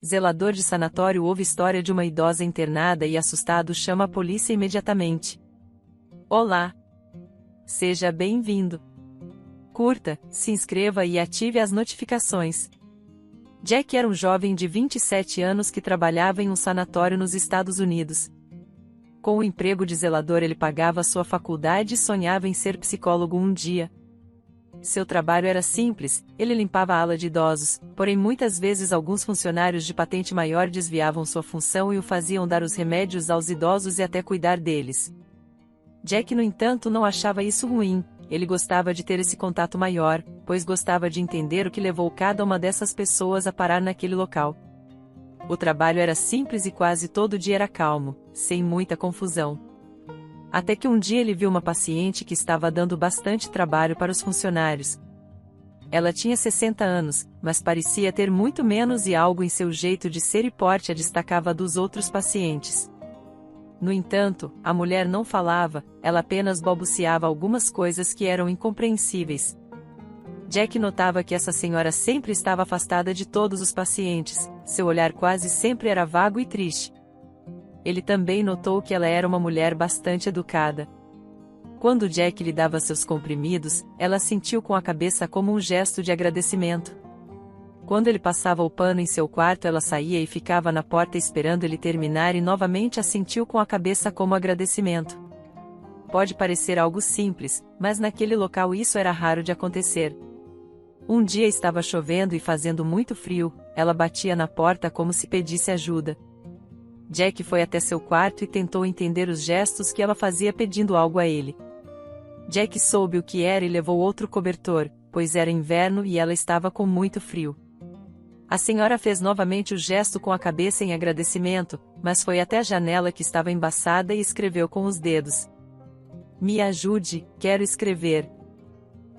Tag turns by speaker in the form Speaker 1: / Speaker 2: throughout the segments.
Speaker 1: Zelador de sanatório ouve história de uma idosa internada e assustado chama a polícia imediatamente. Olá! Seja bem-vindo! Curta, se inscreva e ative as notificações. Jack era um jovem de 27 anos que trabalhava em um sanatório nos Estados Unidos. Com o emprego de zelador ele pagava sua faculdade e sonhava em ser psicólogo um dia. Seu trabalho era simples, ele limpava a ala de idosos, porém muitas vezes alguns funcionários de patente maior desviavam sua função e o faziam dar os remédios aos idosos e até cuidar deles. Jack, no entanto, não achava isso ruim, ele gostava de ter esse contato maior, pois gostava de entender o que levou cada uma dessas pessoas a parar naquele local. O trabalho era simples e quase todo dia era calmo, sem muita confusão. Até que um dia ele viu uma paciente que estava dando bastante trabalho para os funcionários. Ela tinha 60 anos, mas parecia ter muito menos e algo em seu jeito de ser e porte a destacava dos outros pacientes. No entanto, a mulher não falava, ela apenas balbuciava algumas coisas que eram incompreensíveis. Jack notava que essa senhora sempre estava afastada de todos os pacientes, seu olhar quase sempre era vago e triste. Ele também notou que ela era uma mulher bastante educada. Quando Jack lhe dava seus comprimidos, ela assentiu com a cabeça como um gesto de agradecimento. Quando ele passava o pano em seu quarto, ela saía e ficava na porta esperando ele terminar e novamente assentiu com a cabeça como agradecimento. Pode parecer algo simples, mas naquele local isso era raro de acontecer. Um dia estava chovendo e fazendo muito frio, ela batia na porta como se pedisse ajuda. Jack foi até seu quarto e tentou entender os gestos que ela fazia pedindo algo a ele. Jack soube o que era e levou outro cobertor, pois era inverno e ela estava com muito frio. A senhora fez novamente o gesto com a cabeça em agradecimento, mas foi até a janela que estava embaçada e escreveu com os dedos. Me ajude, quero escrever.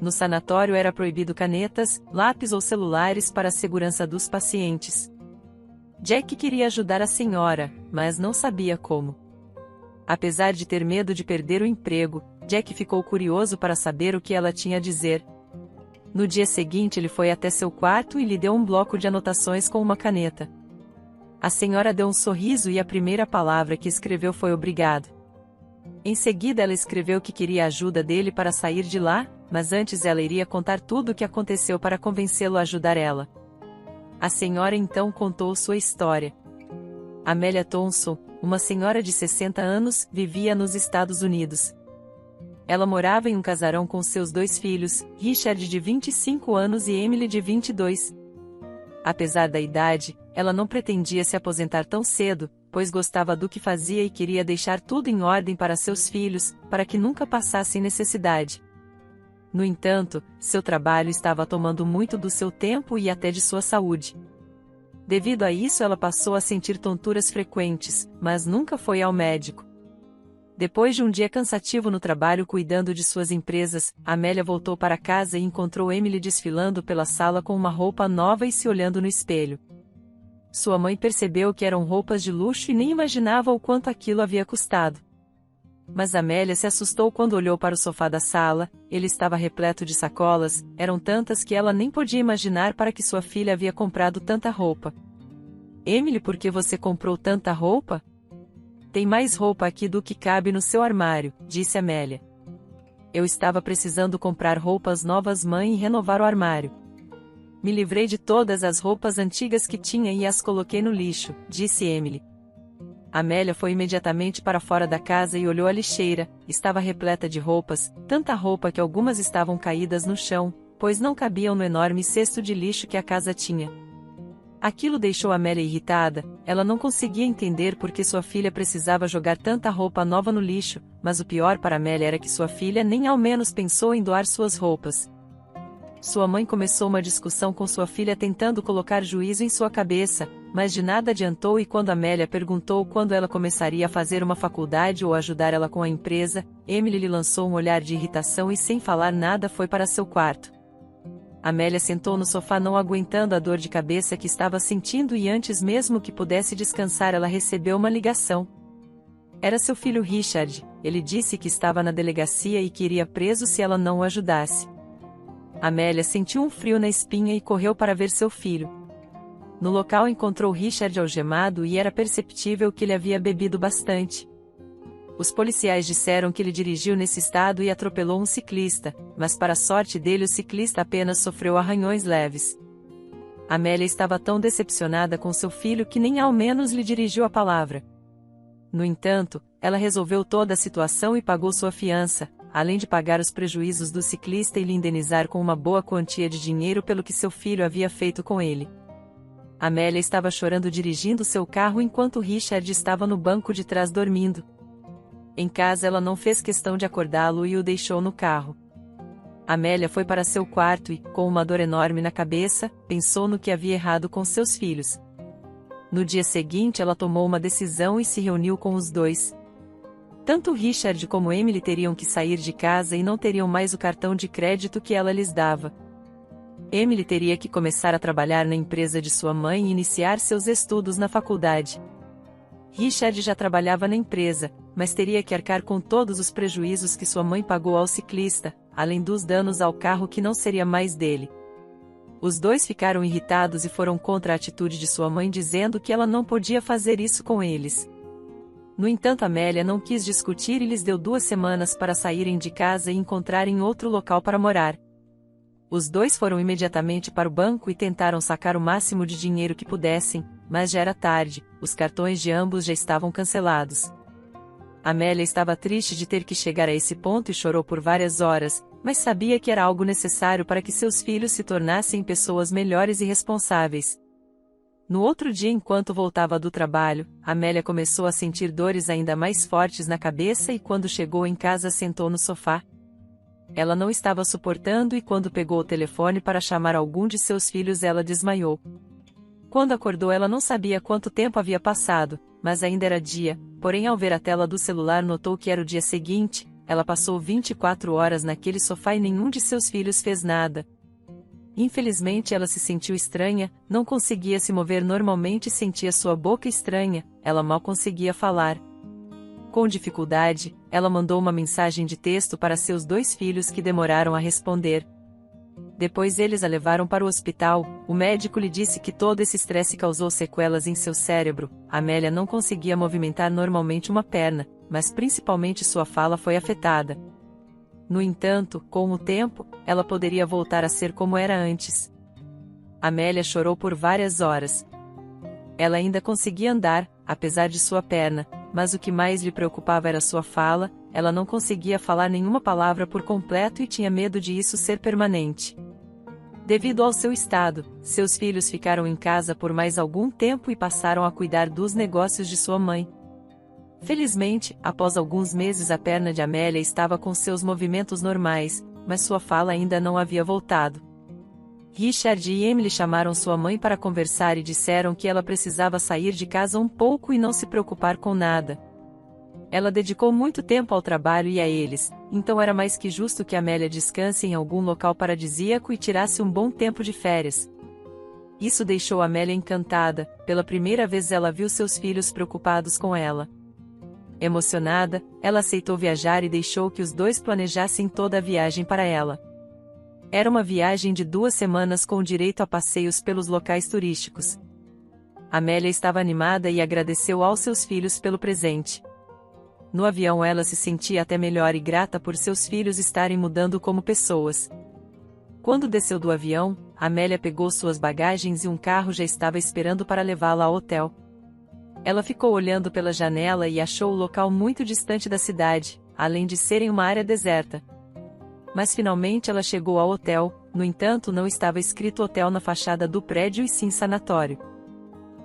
Speaker 1: No sanatório era proibido canetas, lápis ou celulares para a segurança dos pacientes. Jack queria ajudar a senhora, mas não sabia como. Apesar de ter medo de perder o emprego, Jack ficou curioso para saber o que ela tinha a dizer. No dia seguinte ele foi até seu quarto e lhe deu um bloco de anotações com uma caneta. A senhora deu um sorriso e a primeira palavra que escreveu foi obrigado. Em seguida ela escreveu que queria a ajuda dele para sair de lá, mas antes ela iria contar tudo o que aconteceu para convencê-lo a ajudar ela. A senhora então contou sua história. Amélia Thompson, uma senhora de 60 anos, vivia nos Estados Unidos. Ela morava em um casarão com seus 2 filhos, Richard de 25 anos e Emily de 22. Apesar da idade, ela não pretendia se aposentar tão cedo, pois gostava do que fazia e queria deixar tudo em ordem para seus filhos, para que nunca passassem necessidade. No entanto, seu trabalho estava tomando muito do seu tempo e até de sua saúde. Devido a isso ela passou a sentir tonturas frequentes, mas nunca foi ao médico. Depois de um dia cansativo no trabalho cuidando de suas empresas, Amélia voltou para casa e encontrou Emily desfilando pela sala com uma roupa nova e se olhando no espelho. Sua mãe percebeu que eram roupas de luxo e nem imaginava o quanto aquilo havia custado. Mas Amélia se assustou quando olhou para o sofá da sala, ele estava repleto de sacolas, eram tantas que ela nem podia imaginar para que sua filha havia comprado tanta roupa. Emily, por que você comprou tanta roupa? Tem mais roupa aqui do que cabe no seu armário, disse Amélia. Eu estava precisando comprar roupas novas, mãe, e renovar o armário. Me livrei de todas as roupas antigas que tinha e as coloquei no lixo, disse Emily. Amélia foi imediatamente para fora da casa e olhou a lixeira, estava repleta de roupas, tanta roupa que algumas estavam caídas no chão, pois não cabiam no enorme cesto de lixo que a casa tinha. Aquilo deixou Amélia irritada, ela não conseguia entender por que sua filha precisava jogar tanta roupa nova no lixo, mas o pior para Amélia era que sua filha nem ao menos pensou em doar suas roupas. Sua mãe começou uma discussão com sua filha tentando colocar juízo em sua cabeça, mas de nada adiantou e quando Amélia perguntou quando ela começaria a fazer uma faculdade ou ajudar ela com a empresa, Emily lhe lançou um olhar de irritação e sem falar nada foi para seu quarto. Amélia sentou no sofá não aguentando a dor de cabeça que estava sentindo e antes mesmo que pudesse descansar ela recebeu uma ligação. Era seu filho Richard, ele disse que estava na delegacia e que iria preso se ela não o ajudasse. Amélia sentiu um frio na espinha e correu para ver seu filho. No local encontrou Richard algemado e era perceptível que ele havia bebido bastante. Os policiais disseram que ele dirigiu nesse estado e atropelou um ciclista, mas para a sorte dele o ciclista apenas sofreu arranhões leves. Amélia estava tão decepcionada com seu filho que nem ao menos lhe dirigiu a palavra. No entanto, ela resolveu toda a situação e pagou sua fiança, além de pagar os prejuízos do ciclista e lhe indenizar com uma boa quantia de dinheiro pelo que seu filho havia feito com ele. Amélia estava chorando dirigindo seu carro enquanto Richard estava no banco de trás dormindo. Em casa ela não fez questão de acordá-lo e o deixou no carro. Amélia foi para seu quarto e, com uma dor enorme na cabeça, pensou no que havia errado com seus filhos. No dia seguinte ela tomou uma decisão e se reuniu com os dois. Tanto Richard como Emily teriam que sair de casa e não teriam mais o cartão de crédito que ela lhes dava. Emily teria que começar a trabalhar na empresa de sua mãe e iniciar seus estudos na faculdade. Richard já trabalhava na empresa, mas teria que arcar com todos os prejuízos que sua mãe pagou ao ciclista, além dos danos ao carro que não seria mais dele. Os dois ficaram irritados e foram contra a atitude de sua mãe dizendo que ela não podia fazer isso com eles. No entanto, Amélia não quis discutir e lhes deu 2 semanas para saírem de casa e encontrarem outro local para morar. Os dois foram imediatamente para o banco e tentaram sacar o máximo de dinheiro que pudessem, mas já era tarde, os cartões de ambos já estavam cancelados. Amélia estava triste de ter que chegar a esse ponto e chorou por várias horas, mas sabia que era algo necessário para que seus filhos se tornassem pessoas melhores e responsáveis. No outro dia, enquanto voltava do trabalho, Amélia começou a sentir dores ainda mais fortes na cabeça e quando chegou em casa sentou no sofá. Ela não estava suportando e quando pegou o telefone para chamar algum de seus filhos ela desmaiou. Quando acordou ela não sabia quanto tempo havia passado, mas ainda era dia, porém ao ver a tela do celular notou que era o dia seguinte. Ela passou 24 horas naquele sofá e nenhum de seus filhos fez nada. Infelizmente ela se sentiu estranha, não conseguia se mover normalmente e sentia sua boca estranha, ela mal conseguia falar. Com dificuldade, ela mandou uma mensagem de texto para seus 2 filhos que demoraram a responder. Depois eles a levaram para o hospital, o médico lhe disse que todo esse estresse causou sequelas em seu cérebro. Amélia não conseguia movimentar normalmente uma perna, mas principalmente sua fala foi afetada. No entanto, com o tempo, ela poderia voltar a ser como era antes. Amélia chorou por várias horas. Ela ainda conseguia andar, apesar de sua perna, mas o que mais lhe preocupava era sua fala. Ela não conseguia falar nenhuma palavra por completo e tinha medo de isso ser permanente. Devido ao seu estado, seus filhos ficaram em casa por mais algum tempo e passaram a cuidar dos negócios de sua mãe. Felizmente, após alguns meses a perna de Amélia estava com seus movimentos normais, mas sua fala ainda não havia voltado. Richard e Emily chamaram sua mãe para conversar e disseram que ela precisava sair de casa um pouco e não se preocupar com nada. Ela dedicou muito tempo ao trabalho e a eles, então era mais que justo que Amélia descanse em algum local paradisíaco e tirasse um bom tempo de férias. Isso deixou Amélia encantada, pela primeira vez ela viu seus filhos preocupados com ela. Emocionada, ela aceitou viajar e deixou que os dois planejassem toda a viagem para ela. Era uma viagem de 2 semanas com direito a passeios pelos locais turísticos. Amélia estava animada e agradeceu aos seus filhos pelo presente. No avião ela se sentia até melhor e grata por seus filhos estarem mudando como pessoas. Quando desceu do avião, Amélia pegou suas bagagens e um carro já estava esperando para levá-la ao hotel. Ela ficou olhando pela janela e achou o local muito distante da cidade, além de serem uma área deserta. Mas finalmente ela chegou ao hotel, no entanto não estava escrito hotel na fachada do prédio e sim sanatório.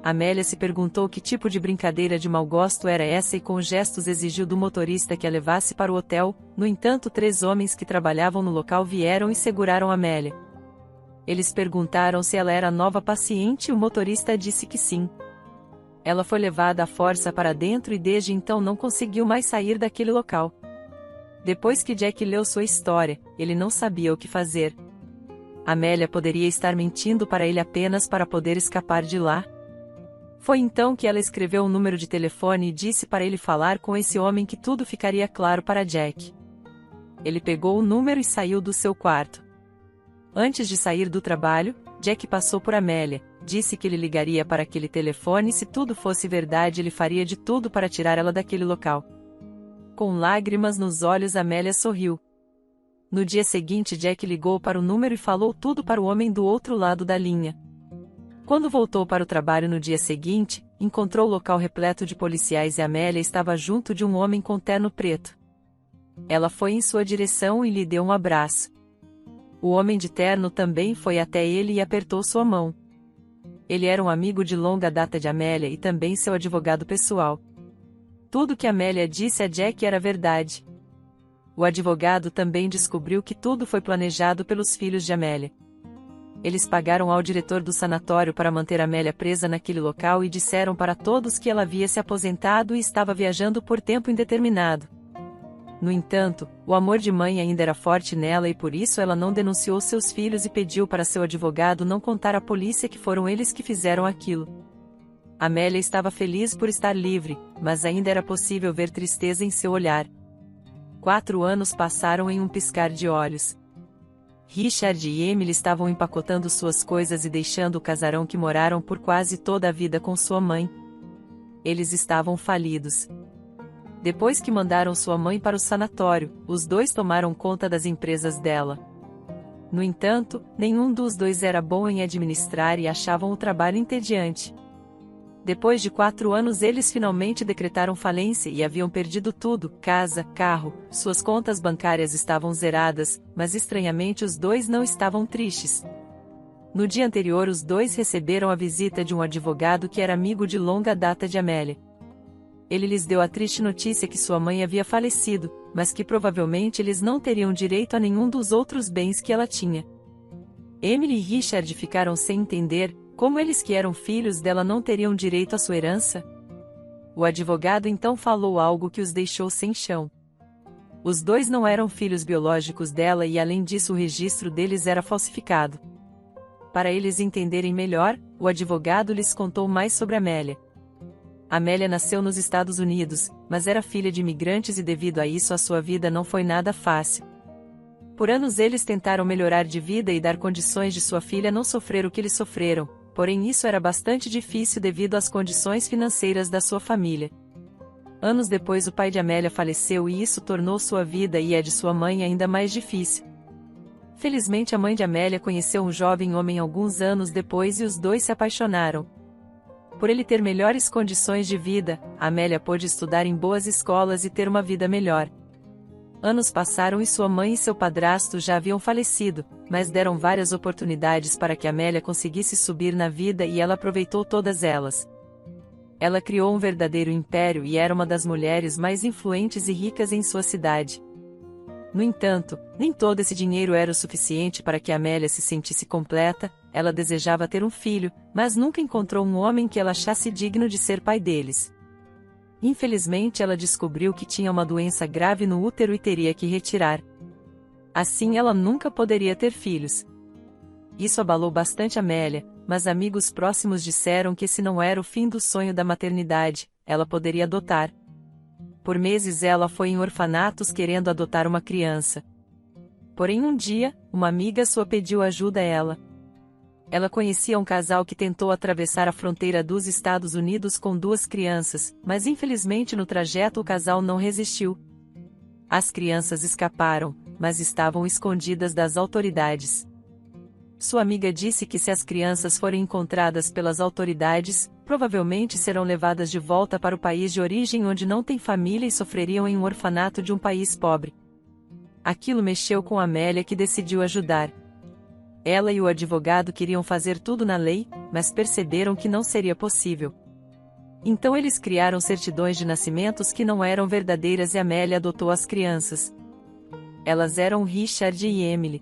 Speaker 1: Amélia se perguntou que tipo de brincadeira de mau gosto era essa e com gestos exigiu do motorista que a levasse para o hotel. No entanto 3 homens que trabalhavam no local vieram e seguraram Amélia. Eles perguntaram se ela era a nova paciente e o motorista disse que sim. Ela foi levada à força para dentro e desde então não conseguiu mais sair daquele local. Depois que Jack leu sua história, ele não sabia o que fazer. Amélia poderia estar mentindo para ele apenas para poder escapar de lá? Foi então que ela escreveu um número de telefone e disse para ele falar com esse homem que tudo ficaria claro para Jack. Ele pegou o número e saiu do seu quarto. Antes de sair do trabalho, Jack passou por Amélia, disse que ele ligaria para aquele telefone e se tudo fosse verdade ele faria de tudo para tirar ela daquele local. Com lágrimas nos olhos, Amélia sorriu. No dia seguinte, Jack ligou para o número e falou tudo para o homem do outro lado da linha. Quando voltou para o trabalho no dia seguinte, encontrou o local repleto de policiais e Amélia estava junto de um homem com terno preto. Ela foi em sua direção e lhe deu um abraço. O homem de terno também foi até ele e apertou sua mão. Ele era um amigo de longa data de Amélia e também seu advogado pessoal. Tudo que Amélia disse a Jack era verdade. O advogado também descobriu que tudo foi planejado pelos filhos de Amélia. Eles pagaram ao diretor do sanatório para manter Amélia presa naquele local e disseram para todos que ela havia se aposentado e estava viajando por tempo indeterminado. No entanto, o amor de mãe ainda era forte nela e por isso ela não denunciou seus filhos e pediu para seu advogado não contar à polícia que foram eles que fizeram aquilo. Amélia estava feliz por estar livre, mas ainda era possível ver tristeza em seu olhar. 4 anos passaram em um piscar de olhos. Richard e Emily estavam empacotando suas coisas e deixando o casarão que moraram por quase toda a vida com sua mãe. Eles estavam falidos. Depois que mandaram sua mãe para o sanatório, os dois tomaram conta das empresas dela. No entanto, nenhum dos dois era bom em administrar e achavam o trabalho entediante. Depois de 4 anos eles finalmente decretaram falência e haviam perdido tudo, casa, carro, suas contas bancárias estavam zeradas, mas estranhamente os dois não estavam tristes. No dia anterior os dois receberam a visita de um advogado que era amigo de longa data de Amélia. Ele lhes deu a triste notícia que sua mãe havia falecido, mas que provavelmente eles não teriam direito a nenhum dos outros bens que ela tinha. Emily e Richard ficaram sem entender. Como eles que eram filhos dela não teriam direito à sua herança? O advogado então falou algo que os deixou sem chão. Os dois não eram filhos biológicos dela e além disso o registro deles era falsificado. Para eles entenderem melhor, o advogado lhes contou mais sobre Amélia. Amélia nasceu nos Estados Unidos, mas era filha de imigrantes e devido a isso a sua vida não foi nada fácil. Por anos eles tentaram melhorar de vida e dar condições de sua filha não sofrer o que eles sofreram. Porém isso era bastante difícil devido às condições financeiras da sua família. Anos depois o pai de Amélia faleceu e isso tornou sua vida e a de sua mãe ainda mais difícil. Felizmente a mãe de Amélia conheceu um jovem homem alguns anos depois e os dois se apaixonaram. Por ele ter melhores condições de vida, Amélia pôde estudar em boas escolas e ter uma vida melhor. Anos passaram e sua mãe e seu padrasto já haviam falecido, mas deram várias oportunidades para que Amélia conseguisse subir na vida e ela aproveitou todas elas. Ela criou um verdadeiro império e era uma das mulheres mais influentes e ricas em sua cidade. No entanto, nem todo esse dinheiro era o suficiente para que Amélia se sentisse completa. Ela desejava ter um filho, mas nunca encontrou um homem que ela achasse digno de ser pai deles. Infelizmente ela descobriu que tinha uma doença grave no útero e teria que retirar. Assim ela nunca poderia ter filhos. Isso abalou bastante Amélia, mas amigos próximos disseram que esse não era o fim do sonho da maternidade, ela poderia adotar. Por meses ela foi em orfanatos querendo adotar uma criança. Porém um dia, uma amiga sua pediu ajuda a ela. Ela conhecia um casal que tentou atravessar a fronteira dos Estados Unidos com 2 crianças, mas infelizmente no trajeto o casal não resistiu. As crianças escaparam, mas estavam escondidas das autoridades. Sua amiga disse que se as crianças forem encontradas pelas autoridades, provavelmente serão levadas de volta para o país de origem onde não tem família e sofreriam em um orfanato de um país pobre. Aquilo mexeu com Amélia que decidiu ajudar. Ela e o advogado queriam fazer tudo na lei, mas perceberam que não seria possível. Então eles criaram certidões de nascimentos que não eram verdadeiras e Amélia adotou as crianças. Elas eram Richard e Emily.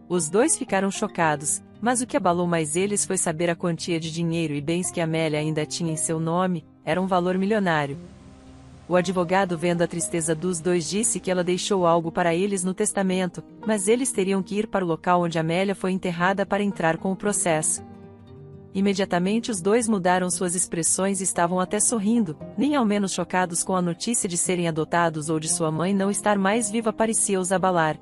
Speaker 1: Os dois ficaram chocados, mas o que abalou mais eles foi saber a quantia de dinheiro e bens que Amélia ainda tinha em seu nome, era um valor milionário. O advogado, vendo a tristeza dos dois, disse que ela deixou algo para eles no testamento, mas eles teriam que ir para o local onde Amélia foi enterrada para entrar com o processo. Imediatamente os dois mudaram suas expressões e estavam até sorrindo, nem ao menos chocados com a notícia de serem adotados ou de sua mãe não estar mais viva parecia os abalar.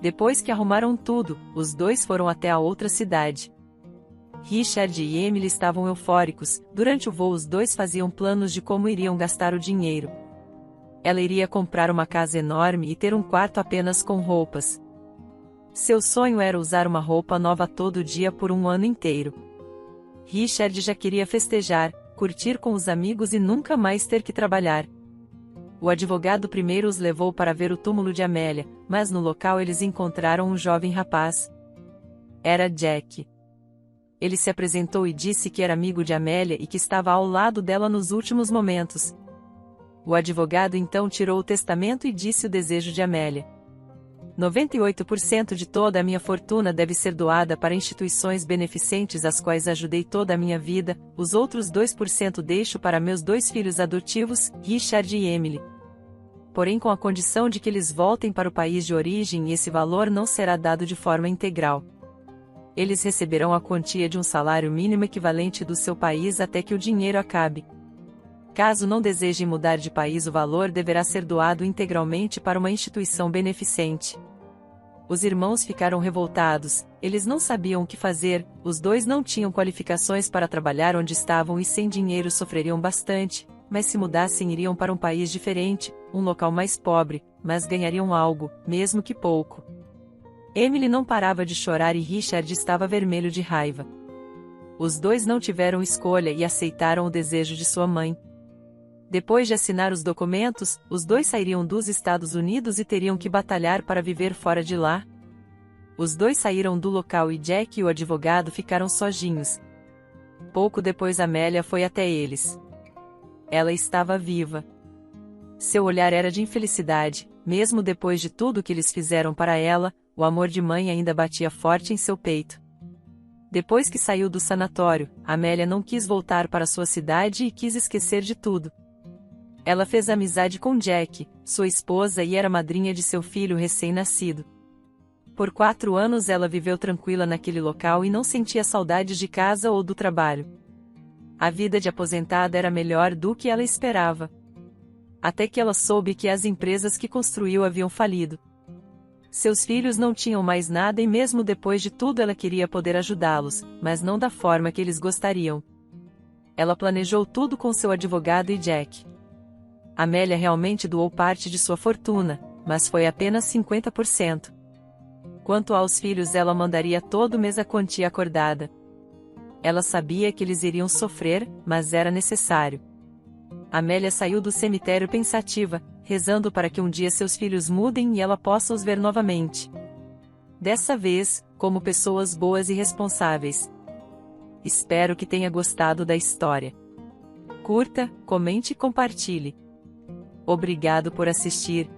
Speaker 1: Depois que arrumaram tudo, os dois foram até a outra cidade. Richard e Emily estavam eufóricos. Durante o voo, os dois faziam planos de como iriam gastar o dinheiro. Ela iria comprar uma casa enorme e ter um quarto apenas com roupas. Seu sonho era usar uma roupa nova todo dia por um ano inteiro. Richard já queria festejar, curtir com os amigos e nunca mais ter que trabalhar. O advogado primeiro os levou para ver o túmulo de Amélia, mas no local eles encontraram um jovem rapaz. Era Jack. Ele se apresentou e disse que era amigo de Amélia e que estava ao lado dela nos últimos momentos. O advogado então tirou o testamento e disse o desejo de Amélia. 98% de toda a minha fortuna deve ser doada para instituições beneficentes às quais ajudei toda a minha vida, os outros 2% deixo para meus 2 filhos adotivos, Richard e Emily. Porém, com a condição de que eles voltem para o país de origem e esse valor não será dado de forma integral. Eles receberão a quantia de um salário mínimo equivalente do seu país até que o dinheiro acabe. Caso não desejem mudar de país, o valor deverá ser doado integralmente para uma instituição beneficente. Os irmãos ficaram revoltados, eles não sabiam o que fazer, os dois não tinham qualificações para trabalhar onde estavam e sem dinheiro sofreriam bastante, mas se mudassem iriam para um país diferente, um local mais pobre, mas ganhariam algo, mesmo que pouco. Emily não parava de chorar e Richard estava vermelho de raiva. Os dois não tiveram escolha e aceitaram o desejo de sua mãe. Depois de assinar os documentos, os dois sairiam dos Estados Unidos e teriam que batalhar para viver fora de lá. Os dois saíram do local e Jack e o advogado ficaram sozinhos. Pouco depois Amélia foi até eles. Ela estava viva. Seu olhar era de infelicidade, mesmo depois de tudo que eles fizeram para ela, o amor de mãe ainda batia forte em seu peito. Depois que saiu do sanatório, Amélia não quis voltar para sua cidade e quis esquecer de tudo. Ela fez amizade com Jack, sua esposa, e era madrinha de seu filho recém-nascido. Por 4 anos ela viveu tranquila naquele local e não sentia saudades de casa ou do trabalho. A vida de aposentada era melhor do que ela esperava. Até que ela soube que as empresas que construiu haviam falido. Seus filhos não tinham mais nada e mesmo depois de tudo ela queria poder ajudá-los, mas não da forma que eles gostariam. Ela planejou tudo com seu advogado e Jack. Amélia realmente doou parte de sua fortuna, mas foi apenas 50%. Quanto aos filhos, ela mandaria todo mês a quantia acordada. Ela sabia que eles iriam sofrer, mas era necessário. Amélia saiu do cemitério pensativa, rezando para que um dia seus filhos mudem e ela possa os ver novamente. Dessa vez, como pessoas boas e responsáveis. Espero que tenha gostado da história. Curta, comente e compartilhe. Obrigado por assistir.